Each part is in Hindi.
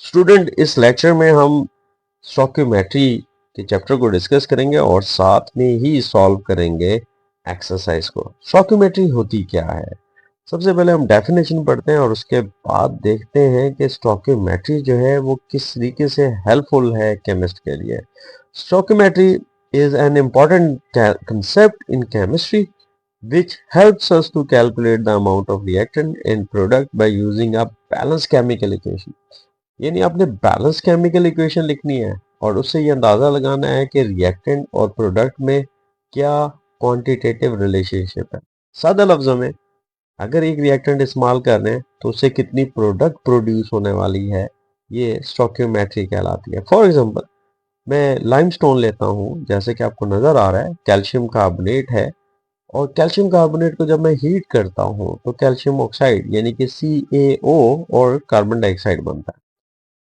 स्टूडेंट, इस लेक्चर में हम स्टोइकियोमेट्री के चैप्टर को डिस्कस करेंगे और साथ में ही सॉल्व करेंगे एक्सरसाइज को। स्टोइकियोमेट्री होती क्या है? सबसे पहले हम डेफिनेशन पढ़ते हैं और उसके बाद देखते हैं कि स्टोइकियोमेट्री जो है वो किस तरीके से हेल्पफुल है केमिस्ट के लिए। Stoichiometry is an important concept in chemistry which helps us to calculate the amount of reactant in product by using a balanced chemical equation। यानी आपने बैलेंस केमिकल इक्वेशन लिखनी है और उससे ये अंदाज़ा लगाना है कि रिएक्टेंट और प्रोडक्ट में क्या क्वांटिटेटिव रिलेशनशिप है। सादा लफ्ज़ों में, अगर एक रिएक्टेंट इस्तेमाल कर रहे हैं तो उससे कितनी प्रोडक्ट प्रोड्यूस होने वाली है, ये स्टोइकियोमेट्री कहलाती है। फॉर एग्जांपल, मैं लाइमस्टोन लेता हूँ, जैसे कि आपको नज़र आ रहा है कैल्शियम कार्बोनेट है, और कैल्शियम कार्बोनेट को जब मैं हीट करता हूँ तो कैल्शियम ऑक्साइड यानी कि CaO और कार्बन डाइऑक्साइड बनता है।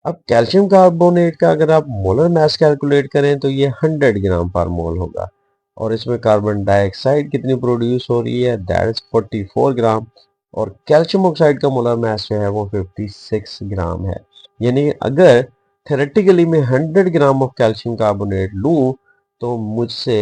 अब कैल्शियम कार्बोनेट का अगर आप मोलर मास कैलकुलेट करें तो ये 100 ग्राम पर मोल होगा, और इसमें कार्बन डाइऑक्साइड कितनी प्रोड्यूस हो रही है, दैट इज 44 ग्राम। और कैल्शियम ऑक्साइड का मोलर मास जो है वो 56 ग्राम है। यानी अगर थेरेटिकली मैं 100 ग्राम ऑफ कैल्शियम कार्बोनेट लूँ तो मुझसे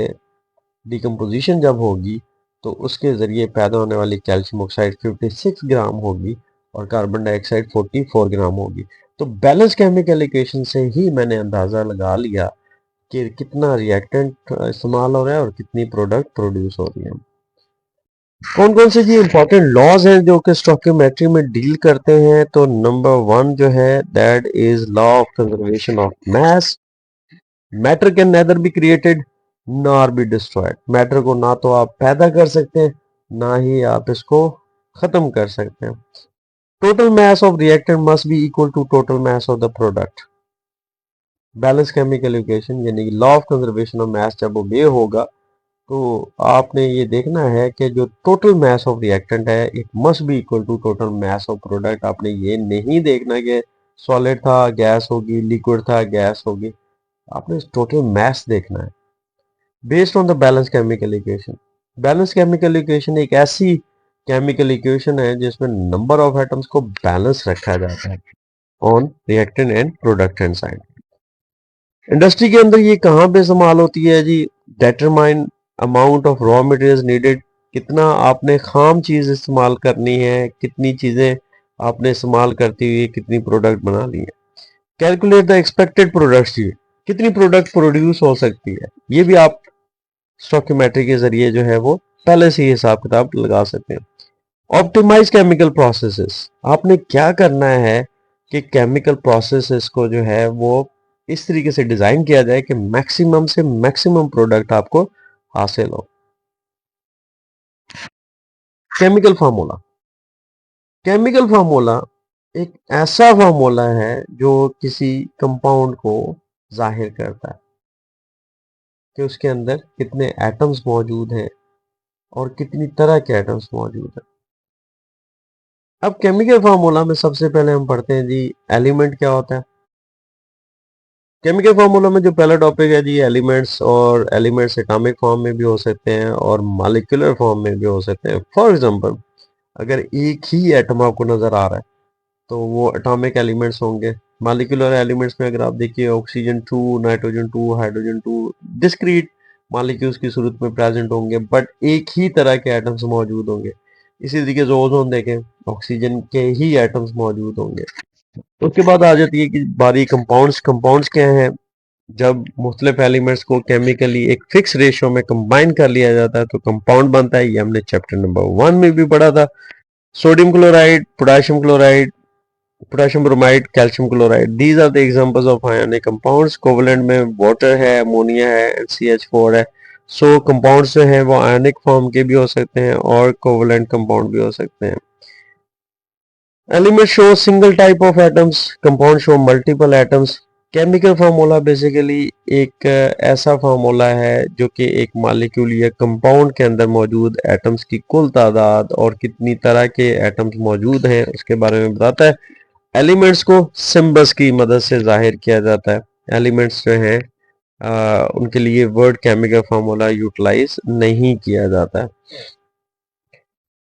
डिकम्पोजिशन जब होगी तो उसके ज़रिए पैदा होने वाली कैल्शियम ऑक्साइड 56 ग्राम होगी और कार्बन डाइऑक्साइड 44 ग्राम होगी। तो बैलेंस केमिकल इक्वेशन से ही मैंने अंदाज़ा लगा लिया कि कितना रिएक्टेंट इस्तेमाल हो रहा है और कितनी प्रोडक्ट प्रोड्यूस हो रही है। कौन कौन से जी इंपॉर्टेंट लॉज हैं जो कि स्टोइकियोमेट्री में डील करते हैं? तो नंबर 1 जो है that is law of conservation of mass. Matter can nether be created nor be destroyed. Matter को ना तो आप पैदा कर सकते हैं, ना ही आप इसको खत्म कर सकते हैं। Total mass of reactant must be equal to total mass of the product. Balance chemical equation यानी कि law of conservation of mass जब ओबे होगा तो आपने ये देखना है कि जो टोटल मास ऑफ रिएक्टेंट है it must be equal to total mass of product. आपने ये नहीं देखना कि सॉलिड था गैस होगी, लिक्विड था गैस होगी, आपने टोटल मास देखना है based on the balance chemical equation. Balance chemical equation एक ऐसी केमिकल इक्वेशन है जिसमें नंबर ऑफ एटम्स को बैलेंस रखा जाता है on reactant and productant side. Industry के अंदर ये कहाँ पे इस्तेमाल होती है जी? Determine amount of raw materials needed. कितना आपने खाम चीज इस्तेमाल करनी है, कितनी चीजें आपने इस्तेमाल करती हुई कितनी प्रोडक्ट बना ली है। कैलकुलेट द एक्सपेक्टेड प्रोडक्ट्स जी, कितनी प्रोडक्ट प्रोड्यूस हो सकती है, ये भी आप स्टोइकियोमेट्री के जरिए जो है वो पहले से ही हिसाब किताब लगा सकते हैं। ऑप्टिमाइज केमिकल प्रोसेसेस, आपने क्या करना है कि केमिकल प्रोसेसेस को जो है वो इस तरीके से डिजाइन किया जाए कि मैक्सिमम से मैक्सिमम प्रोडक्ट आपको हासिल हो। केमिकल फार्मूला, केमिकल फार्मूला एक ऐसा फार्मूला है जो किसी कंपाउंड को जाहिर करता है कि उसके अंदर कितने एटम्स मौजूद हैं और कितनी तरह के एटम्स मौजूद हैं। अब केमिकल फार्मूला में सबसे पहले हम पढ़ते हैं जी एलिमेंट क्या होता है। केमिकल फार्मूला में जो पहला टॉपिक है जी एलिमेंट्स, और एलिमेंट्स एटॉमिक फॉर्म में भी हो सकते हैं और मॉलिक्यूलर फॉर्म में भी हो सकते हैं। फॉर एग्जांपल, अगर एक ही एटम आपको नजर आ रहा है तो वो एटॉमिक एलिमेंट्स होंगे। मॉलिक्यूलर एलिमेंट्स में अगर आप देखिए oxygen 2, nitrogen 2, hydrogen 2 discrete molecules की सूरत में प्रेजेंट होंगे, बट एक ही तरह के एटम्स मौजूद होंगे। इसी तरीके से ओजोन देखें, ऑक्सीजन के ही एटम्स मौजूद होंगे। उसके बाद आ जाती है कि बारी कंपाउंड्स। कंपाउंड्स क्या हैं? जब मुख्तलिफ एलिमेंट्स को केमिकली एक फिक्स रेशियो में कंबाइन कर लिया जाता है तो कंपाउंड बनता है। ये हमने चैप्टर नंबर 1 में भी पढ़ा था। Sodium chloride, potassium chloride, potassium bromide, calcium chloride, these are the examples of ionic compounds. Covalent में वाटर है, अमोनिया है एंड CH4 है। सो कंपाउंड्स जो हैं वो आयोनिक फॉर्म के भी हो सकते हैं और कोवलेंट कंपाउंड भी हो सकते हैं। Element show single type of atoms, compound show multiple atoms. Chemical formula basically एक ऐसा फार्मूला है जो कि एक मॉलिक्यूल या कंपाउंड के अंदर मौजूद एटम्स की कुल तादाद और कितनी तरह के एटम्स मौजूद हैं उसके बारे में बताता है। एलिमेंट्स को सिंबल्स की मदद से जाहिर किया जाता है। एलिमेंट्स जो हैं उनके लिए वर्ड केमिकल फार्मूला यूटिलाइज नहीं किया जाता है।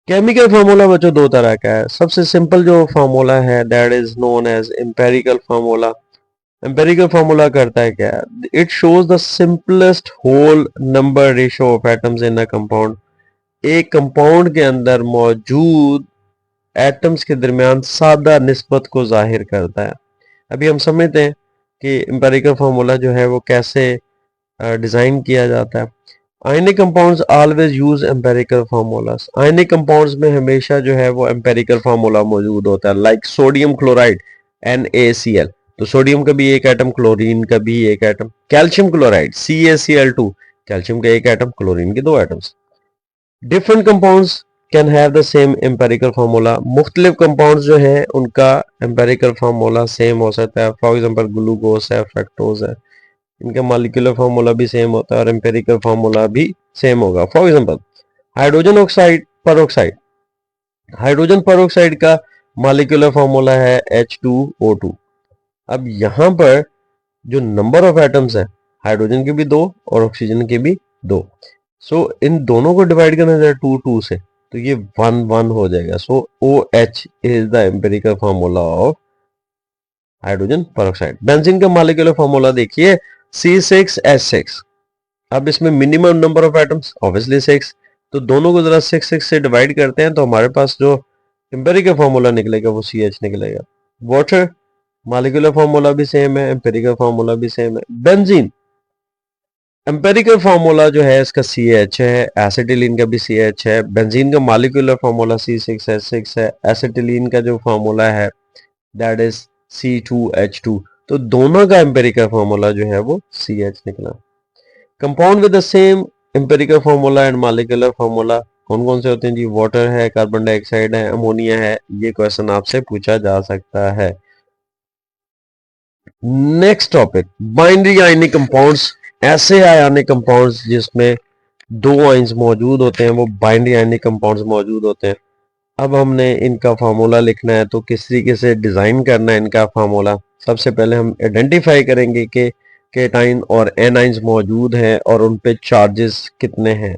केमिकल फार्मूला बच्चों दो तरह का है। सबसे सिंपल जो फार्मूला है that is known as empirical formula. Empirical formula करता है क्या? It shows the simplest whole number ratio of atoms in a compound. एक कंपाउंड के अंदर मौजूद एटम्स के दरमियान सादा निस्बत को जाहिर करता है। अभी हम समझते हैं कि एम्पेरिकल फार्मूला जो है वो कैसे डिजाइन किया जाता है। Ionic compounds always use empirical formulas. Ionic compounds में हमेशा जो है वो एम्पेरिकल फार्मूला मौजूद होता है। लाइक सोडियम क्लोराइड NaCl, तो सोडियम का भी एक एटम, क्लोरीन का भी एक atom. Calcium chloride CaCl2, calcium का एक एटम, क्लोरीन के दो atoms. Different compounds can have the same empirical formula. मुख्तलिफ कंपाउंड्स जो है उनका एम्पेरिकल फार्मूला सेम हो सकता है। फॉर एग्जांपल ग्लूकोज है, फ्रक्टोज है, इनका मॉलिक्यूलर फार्मूला भी सेम होता है और एम्पेरिकल फार्मूला भी सेम होगा। For example hydrogen oxide peroxide, hydrogen peroxide का मॉलिक्यूलर फार्मूला है H2O2। अब यहां पर जो नंबर ऑफ एटम्स है, हाइड्रोजन के भी दो और ऑक्सीजन के भी दो, सो इन दोनों को डिवाइड करना जाए 2 2 से तो ये 1 1 हो जाएगा। सो OH is the empirical formula of hydrogen peroxide. Benzene का मॉलिक्यूलर फार्मूला देखिए C6H6। अब इसमें minimum number of atoms obviously 6, तो दोनों को जरा 6 6 से डिवाइड करते हैं तो हमारे पास जो एम्पेरिकल फार्मूला निकलेगा वो CH निकलेगा। वाटर मॉलिक्यूलर फार्मूला भी सेम है, एम्पेरिकल फार्मूला भी सेम है। बेंजीन एम्पेरिकल फार्मूला जो है इसका CH है, एसिटिलीन का भी CH है। बेंजीन का मॉलिक्यूलर फार्मूला C6H6 है। एसिटिलीन का जो फार्मूला है दैट इज C2H2। तो दोनों का एम्पेरिकल फार्मूला जो है वो CH निकला। Compound with the same empirical formula and molecular formula कौन कौन से होते हैं जी? वाटर है, कार्बन डाइऑक्साइड है, अमोनिया है। ये क्वेश्चन आपसे पूछा जा सकता है। Next topic, binary ionic compounds. ऐसे आयनिक कंपाउंड्स जिसमें दो आयंस मौजूद होते हैं वो बाइनरी आयनिक कंपाउंड्स मौजूद होते हैं। अब हमने इनका फार्मूला लिखना है तो किस तरीके से डिजाइन करना है इनका फार्मूला? सबसे पहले हम आइडेंटिफाई करेंगे कि केटाइन और एनाइंस मौजूद हैं और उन पे चार्जेस कितने हैं।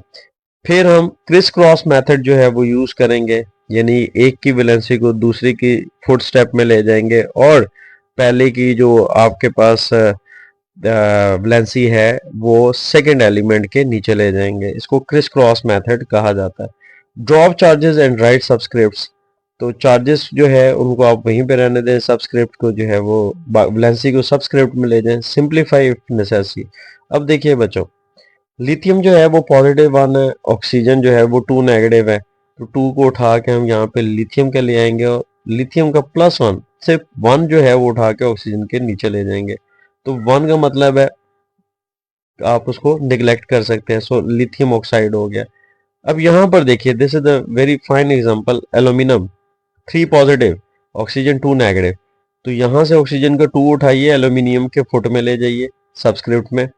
फिर हम क्रिस क्रॉस मेथड जो है वो यूज करेंगे, यानी एक की वैलेंसी को दूसरी की फुट स्टेप में ले जाएंगे और पहले की जो आपके पास वैलेंसी है वो सेकंड एलिमेंट के नीचे ले जाएंगे। इसको क्रिस क्रॉस मेथड कहा जाता है। Drop charges and right subscripts, तो चार्जेस जो है उनको आप वहीं पे रहने दें, सबस्क्रिप्ट को जो है वो वैलेंसी को सबस्क्रिप्ट में ले जाएं। Simplify if necessary. अब देखिए बच्चों, लिथियम जो है वो +1 है, ऑक्सीजन जो है वो 2 नेगेटिव है, तो 2 को उठा के हम यहाँ पे लिथियम के ले आएंगे और लिथियम का +1, सिर्फ 1 जो है वो उठा के ऑक्सीजन के नीचे ले जाएंगे। तो 1 का मतलब है आप उसको निगलेक्ट कर सकते हैं। सो लिथियम ऑक्साइड हो गया। अब यहाँ पर देखिए, this is the very fine example, aluminium 3 positive, oxygen 2 negative. तो यहाँ से ऑक्सीजन का 2 उठाइए, एल्यूमिनियम के फुट में ले जाइए सबस्क्रिप्ट में,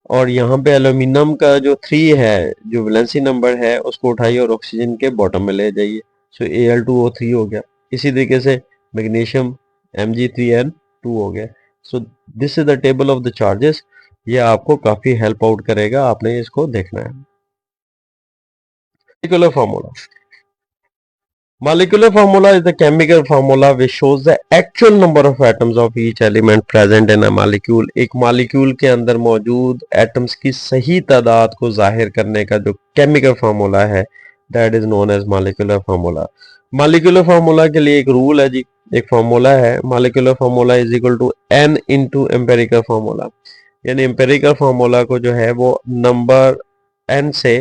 और यहाँ पे एल्यूमिनियम का जो 3 है, जो वैलेंसी नंबर है, उसको उठाइए और ऑक्सीजन के बॉटम में ले जाइए। सो Al2O3 हो गया। इसी तरीके से मैग्नीशियम Mg3n2 हो गया। So this is the table of the charges. ये आपको काफी हेल्प आउट करेगा, आपने इसको देखना है। Molecular formula, molecular formula is the chemical formula which shows the actual number of atoms of each element present in a molecule। एक मॉलिक्यूल के अंदर मौजूद एटम्स की सही तादाद को जाहिर करने का जो केमिकल फार्मूला है that is known as molecular formula. Molecular formula के लिए एक रूल है जी, एक फार्मूला है, molecular formula is equal to n into empirical formula. यानी एम्पेरिकल फार्मूला को जो है वो नंबर n से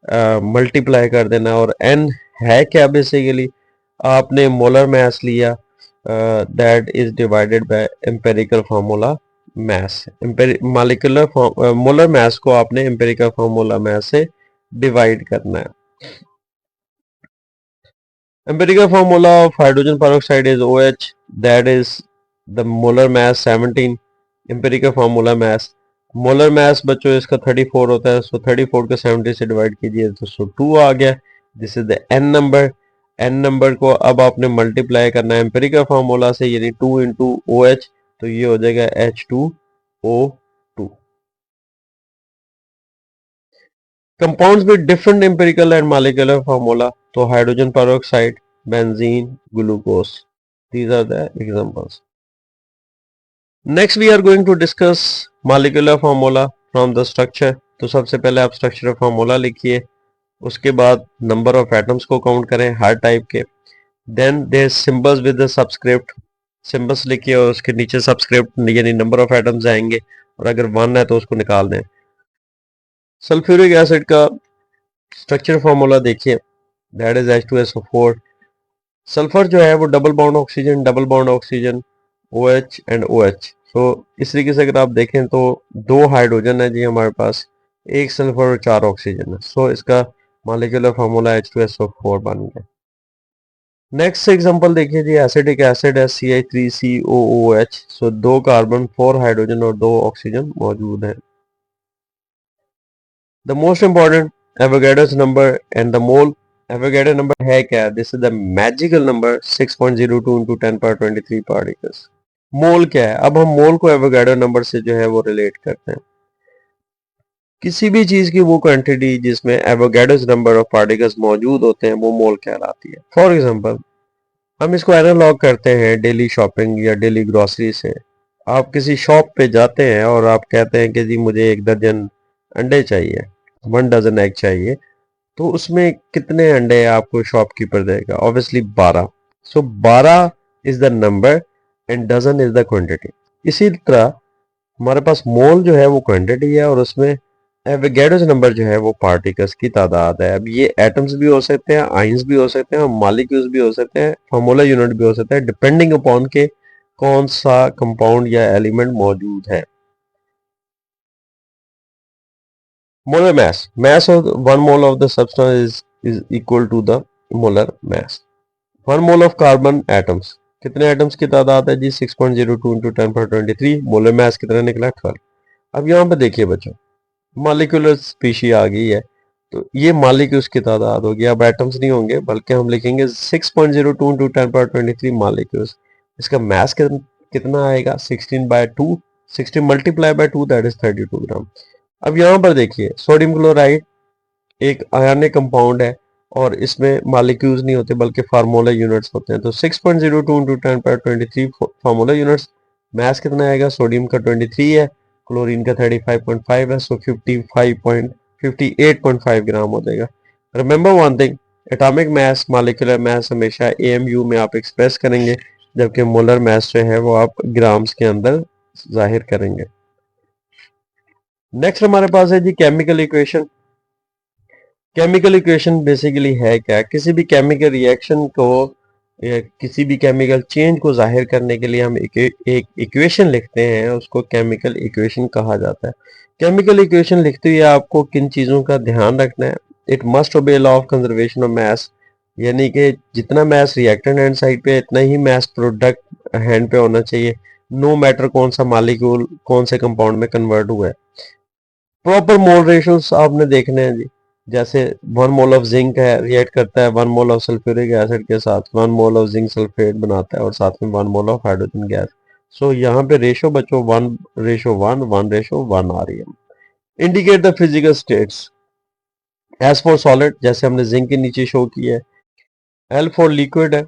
मल्टीप्लाई कर देना। और n है क्या? बेसिकली आपने मोलर मास लिया, that is divided by empirical formula mass. Molecular molar mass को आपने एम्पेरिकल फार्मूला मास से डिवाइड करना है। Empirical formula of hydrogen peroxide is OH, that is the molar mass 17। Empirical formula mass, molar mass बच्चों इसका 34 होता है, सो 34 को 70 से डिवाइड कीजिए तो 2 आ गया। This is the n number. n number को अब आपने मल्टीप्लाई करना है एम्पेरिकल फार्मूला से, यानी 2 इंटू OH, तो ये हो जाएगा H2O2। Compounds with different empirical and molecular formula, तो hydrogen peroxide, benzene, glucose, these are the examples. Next we are going to discuss molecular formula from the structure. तो सबसे पहले आप स्ट्रक्चर फार्मूला लिखिए, उसके बाद नंबर ऑफ एटम्स को काउंट करें हर टाइप के, then their symbols with the subscript, symbols लिखिए और उसके नीचे सबस्क्रिप्ट यानी नंबर ऑफ एटम्स आएंगे, और अगर 1 है तो उसको निकाल दें। सल्फ्यूरिक एसिड का स्ट्रक्चर फार्मूला देखिए, दैट इज H2SO4। सल्फर जो है वो double bond oxygen OH and OH। तो इस तरीके से अगर आप देखें तो 2 हाइड्रोजन है जी हमारे पास, 1 सल्फर और 4 ऑक्सीजन है। सो इसका मॉलिक्यूलर फार्मूला H2SO4 बन गया। नेक्स्ट एग्जांपल देखिए जी, एसिडिक एसिड है CH3COOH। सो 2 कार्बन, 4 हाइड्रोजन और 2 ऑक्सीजन मौजूद है। The most important Avogadro's number and the mole. Avogadro number है क्या? This is the magical number 6.02 into 10^23 particles. Mole क्या है? अब हम मोल को एवोगाड्रो नंबर से जो है वो रिलेट करते हैं। किसी भी चीज की वो क्वांटिटी जिसमें एवोगाड्रोस नंबर ऑफ पार्टिकल्स मौजूद होते हैं वो मोल कहलाती है। फॉर एग्जांपल हम इसको एनालॉग करते हैं डेली शॉपिंग या डेली ग्रोसरी से। आप किसी शॉप पे जाते हैं और आप कहते हैं कि जी मुझे 1 दर्जन अंडे चाहिए, 1 डजन एग चाहिए, तो उसमें कितने अंडे आपको शॉपकीपर देगा? Obviously 12। So 12 is the number and dozen is the quantity. इसी तरह हमारे पास मोल जो है वो क्वांटिटी है और उसमें एवोगाड्रोस नंबर जो है वो पार्टिकल्स की तादाद है। अब ये एटम्स भी हो सकते हैं, आइंस भी हो सकते हैं, मॉलिक्यूल्स भी हो सकते हैं, फार्मूला यूनिट भी हो सकता है, डिपेंडिंग अपॉन के कौन सा कंपाउंड या एलिमेंट मौजूद है। Molar mass of 1 mole of the substance is equal to the molar mass। 1 mole of carbon atoms, कितने एटम्स की तादाद है जी? 6.02 into 10^23। मोलर मास कितना निकला? 12। अब यहाँ पे देखिए बच्चों, मॉलिक्यूलर स्पीशी आ गई है, तो ये मॉलिक्यूल्स की तादाद होगी। अब एटम्स नहीं होंगे बल्कि हम लिखेंगे 6.02 into 10^23 मॉलिक्यूल्स। इसका मास कितना आएगा? 16/2, 16 मल्टीप्लाई बाय 2 दैट इज 32 ग्राम। अब यहाँ पर देखिए, सोडियम क्लोराइड एक आयनिक कंपाउंड है और इसमें मॉलिक्यूल्स नहीं होते बल्कि फार्मूला यूनिट्स होते हैं। तो 6.02 into 10^23 फार्मूला यूनिट्स। मास कितना आएगा? सोडियम का 23 है, क्लोरीन का 35.5 है, सो 58.5 ग्राम हो जाएगा। Remember one thing, atomic mass, molecular mass हमेशा AMU में आप एक्सप्रेस करेंगे, जबकि मोलर मास जो है वो आप ग्राम्स के अंदर जाहिर करेंगे। नेक्स्ट हमारे पास है जी chemical equation. Chemical equation basically है क्या? किसी भी केमिकल रिएक्शन को या किसी भी केमिकल चेंज को जाहिर करने के लिए हम एक इक्वेशन लिखते हैं, उसको केमिकल इक्वेशन कहा जाता है। केमिकल इक्वेशन लिखते हुए आपको किन चीज़ों का ध्यान रखना है? इट मस्ट ओबे लॉ ऑफ कंजर्वेशन ऑफ मास, यानी कि जितना मास रिएक्टेंट हैंड साइड पे इतना ही मास प्रोडक्ट हैंड पे होना चाहिए, नो मैटर कौन सा मॉलिक्यूल कौन से कंपाउंड में कन्वर्ट हुआ है। प्रॉपर मोल रेशियोस आपने देखने हैं जी, जैसे 1 मोल ऑफ जिंक है रिएक्ट करता है 1 मोल ऑफ सल्फ्यूरिक एसिड के साथ, 1 मोल ऑफ जिंक सल्फेट बनाता है और साथ में 1 मोल ऑफ हाइड्रोजन गैस। सो यहाँ पे रेशो बच्चों 1:1, 1:1 आ रही है। Indicate the physical states. S for solid, जैसे हमने जिंक के नीचे शो किया है। एल फॉर लिक्विड है।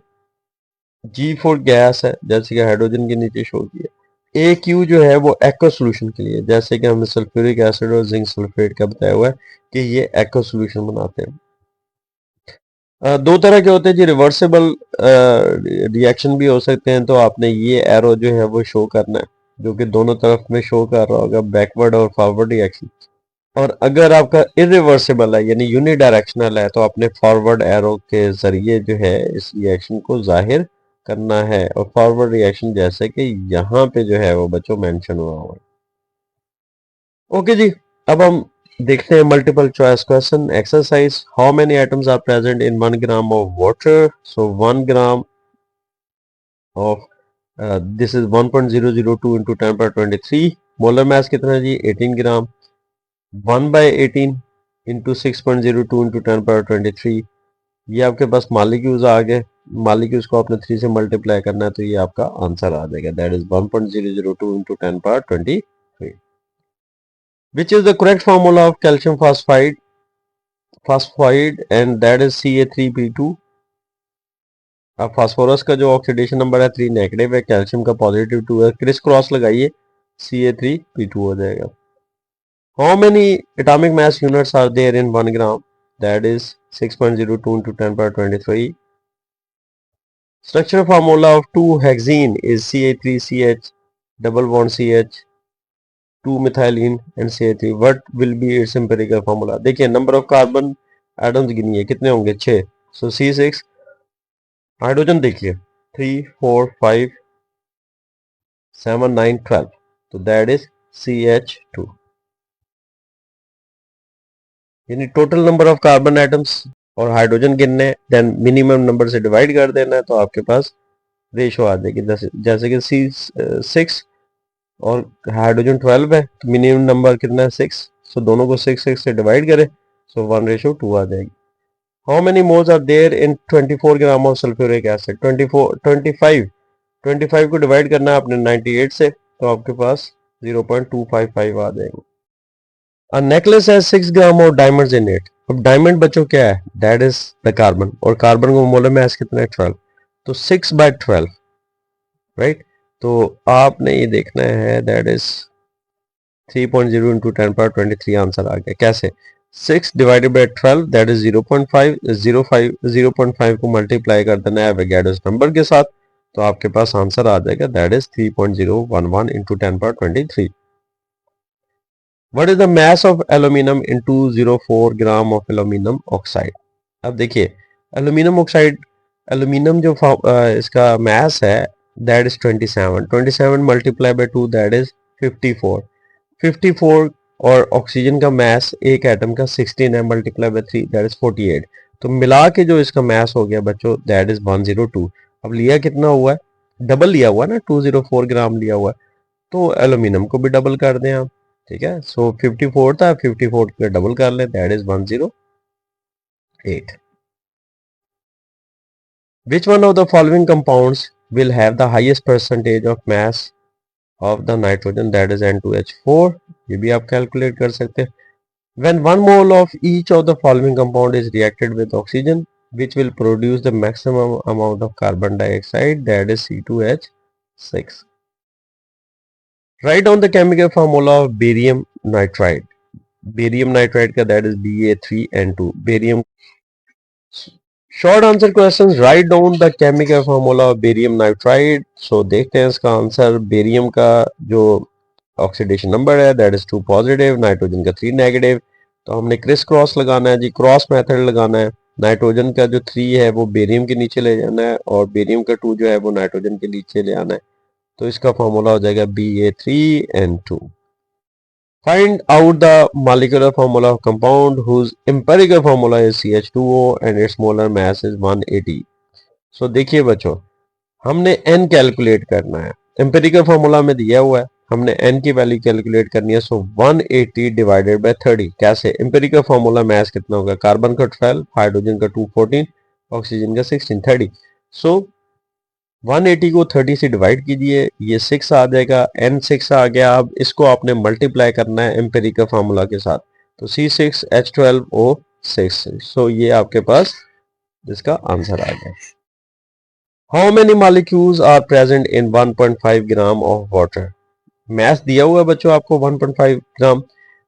जी फॉर गैस है, जैसे कि हाइड्रोजन के नीचे शो किया। ए क्यू जो है वो एक्वा सोल्यूशन के लिए, जैसे कि हमने सल्फ्यूरिक एसिड और जिंक सल्फेट का बताया हुआ है कि ये एक्वा सोल्यूशन बनाते हैं। दो तरह के होते हैं जी, रिवर्सिबल रिएक्शन भी हो सकते हैं, तो आपने ये एरो जो है वो शो करना है, जो कि दोनों तरफ में शो कर रहा होगा, बैकवर्ड और फॉरवर्ड रिएक्शन। और अगर आपका इरिवर्सिबल है यानी यूनिडायरेक्शनल है, तो आपने फॉरवर्ड एरो के जरिए जो है इस रिएक्शन को जाहिर करना है। और फॉरवर्ड रिएक्शन जैसे कि यहाँ पे जो है वो बच्चों मेंशन हुआ हुआ है। ओके जी, अब हम देखते हैं multiple choice question exercise. How many atoms are present in 1 gram of water? So 1 gram of this is 1.002 into 10^23। Molar mass कितना है जी? 18 ग्राम। 1/18 इंटू 6.02 into 10^23। ये आपके पास मालिक्यूल्स आ गए, मालिक्यूल्स को आपने 3 से मल्टीप्लाई करना है, तो ये आपका आंसर आ जाएगा, that is 1.002 into 10^23। Which is the correct formula of calcium phosphide? Phosphide and that is Ca3P2। अब फास्फोरस का जो ऑक्सीडेशन नंबर है 3 नेगेटिव है, कैल्शियम का पॉजिटिव 2 है, क्रिस क्रॉस लगाइए Ca3P2 हो जाएगा। How many atomic mass units are there in 1 gram? That is 6.02 into 10 power 23। Structure formula of 2-hexene is Ca3CH double bond CH 2-methylene and Ca3। What will be its empirical formula? देखिए नंबर ऑफ कार्बन एटम्स गिनिए कितने होंगे, 6। सो C6। हाइड्रोजन देखिए 3 4 5 7 9 12, तो दैट इज CH2। यानी total number of carbon atoms और हाइड्रोजन गिनने, देन मिनिमम नंबर से डिवाइड कर देना है, तो आपके पास रेशो आ जाएगी। जैसे कि C6 और हाइड्रोजन 12 है, तो मिनिमम नंबर कितना है 6, सो दोनों को 6 से डिवाइड करें, सो 1:2 आ जाएगी। How many moles are there in 24 gram of sulphuric acid? 25 को डिवाइड करना है आपने 98 से, तो आपके पास 0.255 आ जाएंगे। A necklace has 6 gram of diamonds in it. अब डायमंड बच्चों क्या है? दैट इज द कार्बन, और कार्बन को मोलर मास कितना है 12, तो 6/12, राइट। तो आपने ये देखना है that is 3.0 into 10 power 23 answer आ गया। कैसे? 6 डिवाइडेड बाई 12 दैट इज 0.5, 0.5 को मल्टीप्लाई कर देना है एवोगैड्रोस नंबर के साथ, तो आपके पास आंसर आ जाएगा that is 3.011 into 10 power 23। What is the mass of aluminium in 204 gram of aluminium oxide? अब देखिए एल्यूमिनियम ऑक्साइड, एल्यूमिनियम जो इसका मास है that is 27 multiply by 2 that is 54 और ऑक्सीजन का मास एक एटम का 16 है, मल्टीप्लाई बाई 3 दैट इज 48। तो मिला के जो इसका मास हो गया बच्चों दैट इज 102। अब लिया कितना हुआ है? डबल लिया हुआ ना, 204 ग्राम लिया हुआ है, तो एल्यूमिनियम को भी डबल कर दें आप, ठीक है। सो 54 था, 54 का डबल कर लें that is 108। Which one of the following compounds will have the highest percentage of mass of the nitrogen, that is N2H4? ये भी आप कैलकुलेट कर सकते हैं। When 1 mole of each of the following compound is reacted with oxygen, which will produce the maximum amount of carbon dioxide, that is C2H6. Write down the chemical formula of barium nitride. Barium nitride का that is Ba3N2. Barium short answer question, write down the chemical formula of barium nitride. So देखते हैं इसका आंसर। बेरियम का जो ऑक्सीडेशन नंबर है दैट इज 2 पॉजिटिव, नाइट्रोजन का 3 नेगेटिव, तो हमने क्रिस क्रॉस लगाना है जी, क्रॉस मेथड लगाना है। नाइट्रोजन का जो 3 है वो बेरियम के नीचे ले जाना है और बेरियम का 2 जो है वो नाइट्रोजन के नीचे ले आना है, तो इसका फार्मूला हो जाएगा Ba3N2। Find out the molecular formula of compound whose empirical formula is CH2O and its molar mass is 180। So देखिए बच्चों, हमने n कैलकुलेट करना है, एम्पेरिकल फार्मूला में दिया हुआ है, हमने n की वैल्यू कैलकुलेट करनी है। सो 180 डिवाइडेड बाय 30, कैसे? एम्पेरिकल फार्मूला मास कितना होगा? कार्बन का 12, हाइड्रोजन का 2 14, ऑक्सीजन का 16 30। सो 180 को 30 से डिवाइड कीजिए, ये 6 आ जाएगा, n6 आ गया। अब इसको आपने मल्टीप्लाई करना है एम्पेरिकल फार्मूला के साथ, तो C6H12O6। सो ये आपके पास इसका आंसर आ गया। How many molecules are present in 1.5 gram of water? Math दिया हुआ है बच्चों आपको 1.5 ग्राम,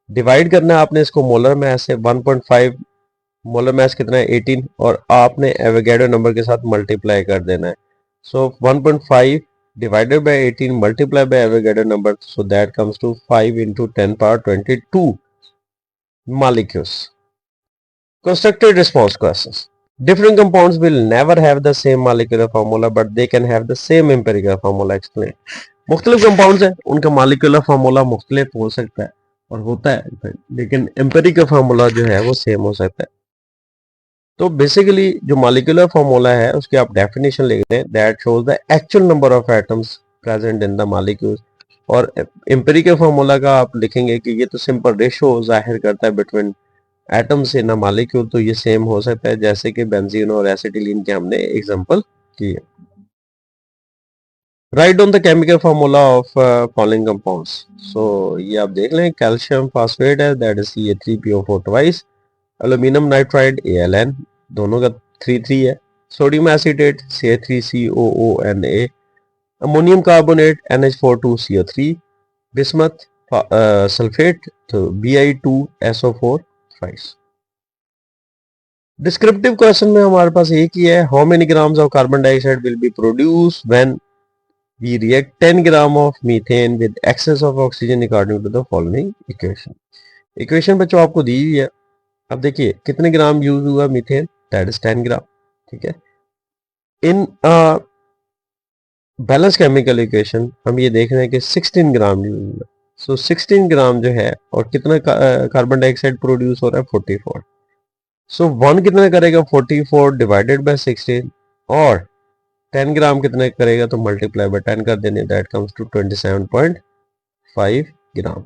डिवाइड करना है आपने इसको मोलर मैथ से। 1.5 मोलर मास कितना है 18, और आपने एवोगैड्रो नंबर के साथ मल्टीप्लाई कर देना है। So 1.5 divided by 18 multiply by Avogadro number, so that comes to 5 into 10 power 22 molecules. Constructed response questions. Different compounds will never have the same molecular formula but they can have the same empirical formula. Explain. मुख्तलिफ कंपाउंड्स हैं, उनका मॉलिक्यूलर फार्मूला मुख्तलिफ हो सकता है और होता है, लेकिन एम्पेरिकल फार्मूला जो है वो सेम हो सकता है। तो बेसिकली जो मॉलिक्यूलर फार्मूला है उसकी आप डेफिनेशन लिख दें, that shows the actual number of atoms present in the molecules. और एम्पिरिकल फार्मूला का आप लिखेंगे कि ये तो सिंपल रेशो जाहिर करता है between atoms in a molecule, तो ये सेम हो सकता है जैसे कि बेंजीन और एसिटिलीन के हमने एग्जांपल किए। Write down the chemical formula of following compounds. So ये आप देख लें, कैल्शियम फास्फेट है that is Ca3PO4 twice, aluminium nitride ALN, दोनों का 3 है। Sodium acetate CH3COONA, ammonium carbonate NH42CO3, bismuth sulphate तो Bi2SO4 5। डिस्क्रिप्टिव क्वेश्चन में हमारे पास एक ही है, how many grams of carbon dioxide will be produce when we react 10 gram of methane with excess of oxygen according to the following equation. Equation बच्चों आपको दी हुई है। अब देखिए कितने ग्राम यूज हुआ मीथेन, दैट इज 10 ग्राम, ठीक है। इन बैलेंस केमिकल इक्वेशन हम ये देख रहे हैं कि 16 ग्राम यूज हुआ, सो 16 ग्राम जो है और कितना कार्बन डाइऑक्साइड प्रोड्यूस हो रहा है 44। सो 1 कितना करेगा 44 डिवाइडेड बाय 16 और 10 ग्राम कितने करेगा तो मल्टीप्लाई बाय 10 कर देने, that comes to 27.5 gram.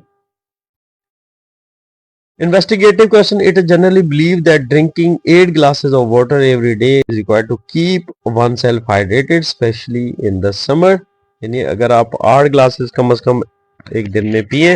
Investigative question. It is generally believed that drinking 8 glasses of water every day is required to keep oneself hydrated, especially in the summer. यानी अगर आप 8 ग्लासेस कम से कम एक दिन में पिए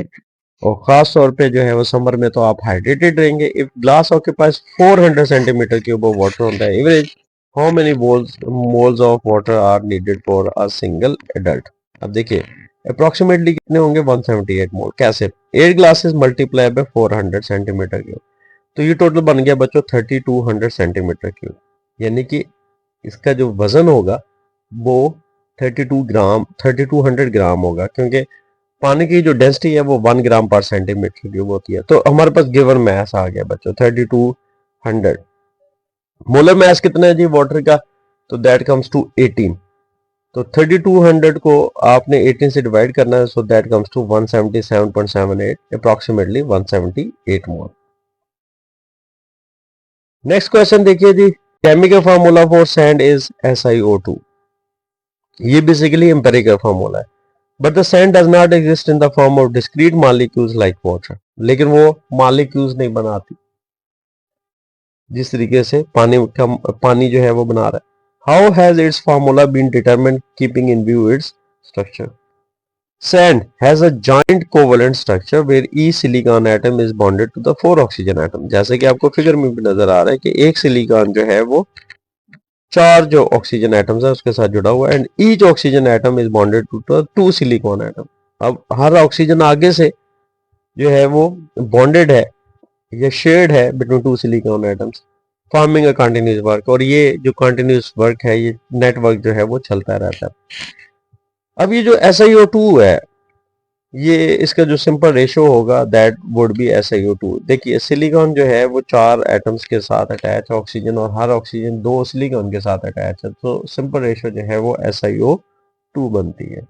और खास तौर पे जो है वो समर में, तो आप हाइड्रेटेड रहेंगे। If glass occupies 400 centimetre cube of water on the average, how many moles of water are needed for a single adult. अब देखिए अप्रोक्सीमेटली कितने होंगे 178 मोल। कैसे, 8 glasses multiply by 400 centimetre cube, तो ये टोटल बन गया बच्चों 3200 सेंटीमीटर क्यूब। यानी कि इसका जो वजन होगा वो 3200 ग्राम होगा, क्योंकि पानी की जो डेंसिटी है वो 1 ग्राम पर सेंटीमीटर क्यूब होती है। तो हमारे पास गिवन मैस आ गया बच्चों 3200। मोलर मैस कितना है जी वाटर का, तो दैट कम्स टू 18। तो 3200 को आपने 18 से डिवाइड करना है, so that comes to 177.78, approximately 178 mole. Next question देखिए जी, chemical formula for sand is SiO2। ये बेसिकली एम्पिरिकल फार्मूला है, but the sand does not exist in the form of discrete molecules like water. लेकिन वो मॉलिक्यूल्स नहीं बनाती जिस तरीके से पानी जो है वो बना रहा है। How has its formula been determined keeping in view its structure? Sand has a giant covalent structure where each silicon atom is bonded to the 4 oxygen atom। जैसे कि आपको फिगर में भी नजर आ रहा है कि एक सिलिकॉन जो है वो 4 जो ऑक्सीजन एटम्स है उसके साथ जुड़ा हुआ है, and each oxygen atom is bonded to 2 silicon atom. अब हर ऑक्सीजन आगे से जो है वो बॉन्डेड है या शेयर्ड है between 2 silicon atoms, forming a continuous work. और ये जो कंटिन्यूस वर्क है, ये नेटवर्क जो है वो चलता रहता है। अब ये जो SiO2 है, ये इसका जो सिंपल रेशो होगा दैट वुड बी SiO2। देखिए सिलिकॉन जो है वो 4 एटम्स के साथ अटैच है ऑक्सीजन, और हर ऑक्सीजन 2 सिलिकॉन के साथ अटैच है, तो सिंपल रेशो जो है वो SiO2 बनती है।